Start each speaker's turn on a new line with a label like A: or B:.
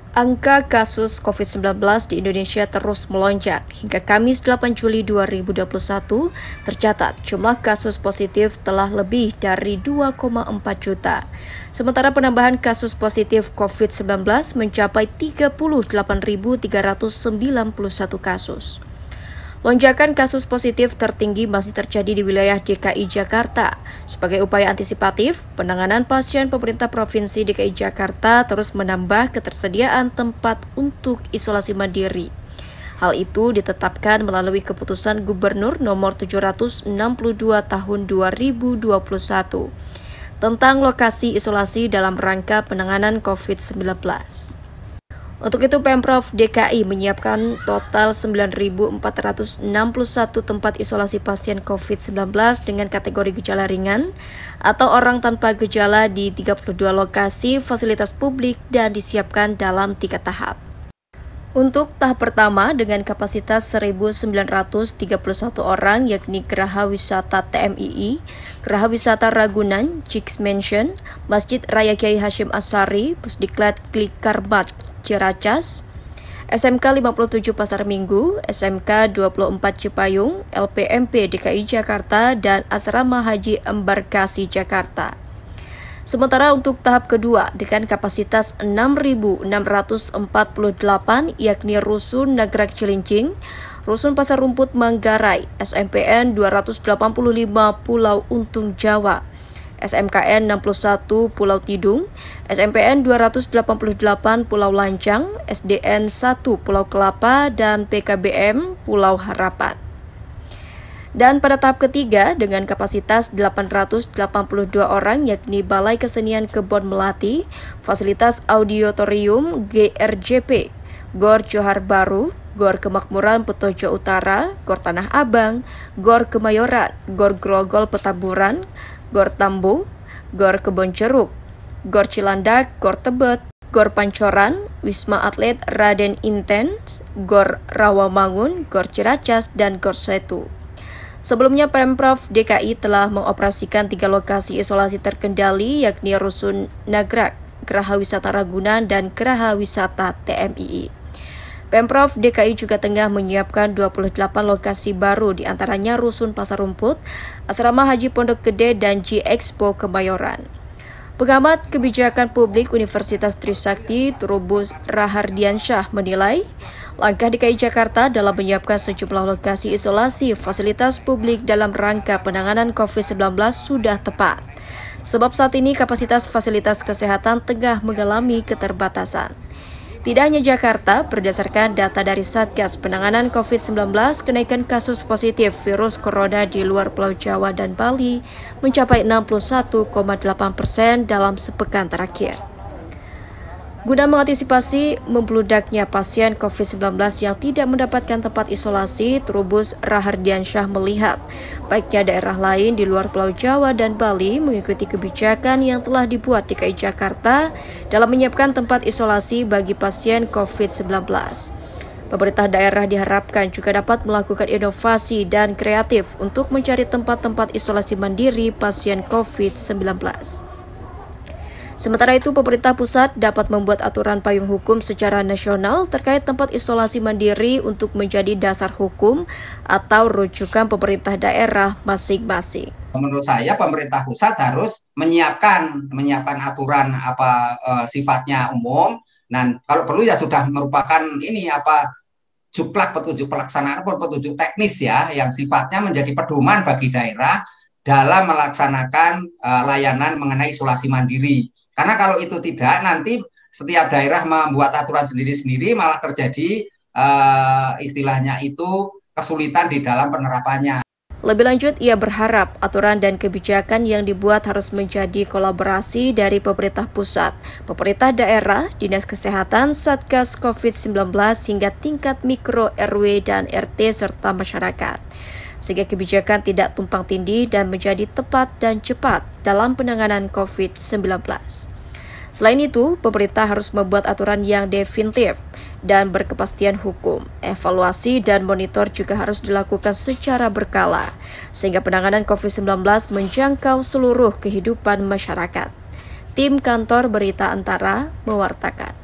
A: Angka kasus COVID-19 di Indonesia terus melonjak. Hingga Kamis 8 Juli 2021, tercatat jumlah kasus positif telah lebih dari 2,4 juta. Sementara penambahan kasus positif COVID-19 mencapai 38.391 kasus. Lonjakan kasus positif tertinggi masih terjadi di wilayah DKI Jakarta. Sebagai upaya antisipatif, penanganan pasien pemerintah Provinsi DKI Jakarta terus menambah ketersediaan tempat untuk isolasi mandiri. Hal itu ditetapkan melalui keputusan Gubernur nomor 762 tahun 2021 tentang lokasi isolasi dalam rangka penanganan COVID-19. Untuk itu, Pemprov DKI menyiapkan total 9.461 tempat isolasi pasien COVID-19 dengan kategori gejala ringan atau orang tanpa gejala di 32 lokasi fasilitas publik dan disiapkan dalam 3 tahap. Untuk tahap pertama dengan kapasitas 1.931 orang yakni Geraha Wisata TMII, Geraha Wisata Ragunan, Chicks Mansion, Masjid Raya Kiai Hashim Asy'ari, Pusdiklat Klikarmat, Ciracas, SMK 57 Pasar Minggu, SMK 24 Cipayung, LPMP DKI Jakarta, dan Asrama Haji Embarkasi Jakarta. Sementara untuk tahap kedua dengan kapasitas 6.648 yakni Rusun Nagrak Cilincing, Rusun Pasar Rumput Manggarai, SMPN 285 Pulau Untung Jawa, SMKN 61 Pulau Tidung, SMPN 288 Pulau Lancang, SDN 1 Pulau Kelapa, dan PKBM Pulau Harapan. Dan pada tahap ketiga dengan kapasitas 882 orang yakni Balai Kesenian Kebon Melati, Fasilitas Auditorium GRJP, Gor Johar Baru, Gor Kemakmuran Petojo Utara, Gor Tanah Abang, Gor Kemayoran, Gor Grogol Petamburan, Gor Tambu, Gor Kebon Jeruk, Gor Cilandak, Gor Tebet, Gor Pancoran, Wisma Atlet Raden Inten, Gor Rawamangun, Gor Ciracas, dan Gor Setu. Sebelumnya, Pemprov DKI telah mengoperasikan 3 lokasi isolasi terkendali yakni Rusun Nagrak, Geraha Wisata Ragunan, dan Geraha Wisata TMII. Pemprov DKI juga tengah menyiapkan 28 lokasi baru diantaranya Rusun Pasar Rumput, Asrama Haji Pondok Gede, dan G-Expo Kemayoran. Pengamat kebijakan publik Universitas Trisakti Trubus Rahardiansyah menilai langkah DKI Jakarta dalam menyiapkan sejumlah lokasi isolasi fasilitas publik dalam rangka penanganan COVID-19 sudah tepat. Sebab saat ini kapasitas fasilitas kesehatan tengah mengalami keterbatasan. Tidak hanya Jakarta, berdasarkan data dari Satgas Penanganan COVID-19, kenaikan kasus positif virus corona di luar Pulau Jawa dan Bali mencapai 61,8% dalam sepekan terakhir. Guna mengantisipasi membludaknya pasien COVID-19 yang tidak mendapatkan tempat isolasi, Trubus Rahardiansyah melihat baiknya daerah lain di luar Pulau Jawa dan Bali mengikuti kebijakan yang telah dibuat DKI Jakarta dalam menyiapkan tempat isolasi bagi pasien COVID-19. Pemerintah daerah diharapkan juga dapat melakukan inovasi dan kreatif untuk mencari tempat-tempat isolasi mandiri pasien COVID-19. Sementara itu, pemerintah pusat dapat membuat aturan payung hukum secara nasional terkait tempat isolasi mandiri untuk menjadi dasar hukum atau rujukan pemerintah daerah masing-masing.
B: Menurut saya, pemerintah pusat harus menyiapkan aturan sifatnya umum, dan kalau perlu ya sudah merupakan juklak petunjuk pelaksanaan atau petunjuk teknis ya, yang sifatnya menjadi pedoman bagi daerah dalam melaksanakan layanan mengenai isolasi mandiri. Karena kalau itu tidak, nanti setiap daerah membuat aturan sendiri-sendiri, malah terjadi istilahnya itu kesulitan di dalam penerapannya.
A: Lebih lanjut, ia berharap aturan dan kebijakan yang dibuat harus menjadi kolaborasi dari pemerintah pusat, pemerintah daerah, Dinas Kesehatan, Satgas COVID-19, hingga tingkat mikro RW dan RT serta masyarakat. Sehingga kebijakan tidak tumpang tindih dan menjadi tepat dan cepat dalam penanganan COVID-19. Selain itu, pemerintah harus membuat aturan yang definitif dan berkepastian hukum. Evaluasi dan monitor juga harus dilakukan secara berkala, sehingga penanganan COVID-19 menjangkau seluruh kehidupan masyarakat. Tim Kantor Berita Antara mewartakan.